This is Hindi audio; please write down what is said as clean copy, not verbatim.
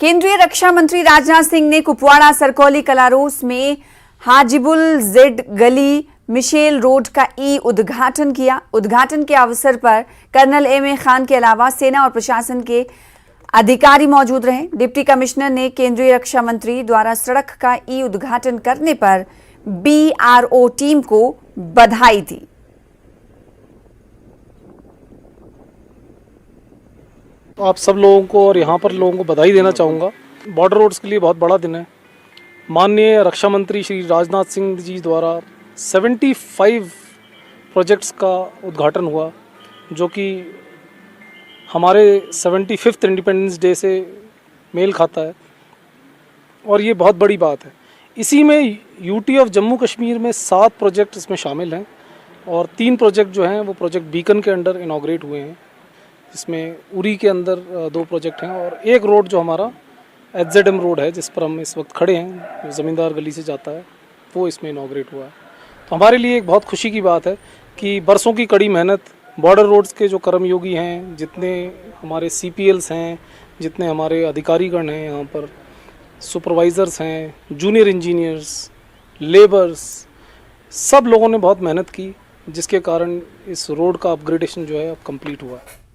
केंद्रीय रक्षा मंत्री राजनाथ सिंह ने कुपवाड़ा सरकौली कलारोस में हाजिबुल जिद गली मिशेल रोड का उद्घाटन किया। उद्घाटन के अवसर पर कर्नल एम खान के अलावा सेना और प्रशासन के अधिकारी मौजूद रहे। डिप्टी कमिश्नर ने केंद्रीय रक्षा मंत्री द्वारा सड़क का उद्घाटन करने पर BRO टीम को बधाई दी। आप सब लोगों को और यहाँ पर लोगों को बधाई देना चाहूँगा। बॉर्डर रोड्स के लिए बहुत बड़ा दिन है। माननीय रक्षा मंत्री श्री राजनाथ सिंह जी द्वारा 75 प्रोजेक्ट्स का उद्घाटन हुआ, जो कि हमारे 75th इंडिपेंडेंस डे से मेल खाता है और ये बहुत बड़ी बात है। इसी में यूटी ऑफ जम्मू कश्मीर में 7 प्रोजेक्ट इसमें शामिल हैं और 3 प्रोजेक्ट जो हैं वो प्रोजेक्ट बीकन के अंडर इनॉग्रेट हुए हैं, जिसमें उरी के अंदर 2 प्रोजेक्ट हैं और एक रोड जो हमारा HZM रोड है, जिस पर हम इस वक्त खड़े हैं, जो ज़मींदार गली से जाता है, वो इसमें इनॉग्रेट हुआ है। तो हमारे लिए एक बहुत खुशी की बात है कि बरसों की कड़ी मेहनत, बॉर्डर रोड्स के जो कर्मयोगी हैं, जितने हमारे CPLs हैं, जितने हमारे अधिकारीगण हैं, यहाँ पर सुपरवाइज़र्स हैं, जूनियर इंजीनियर्स, लेबर्स, सब लोगों ने बहुत मेहनत की, जिसके कारण इस रोड का अपग्रेडेशन जो है अब कंप्लीट हुआ है।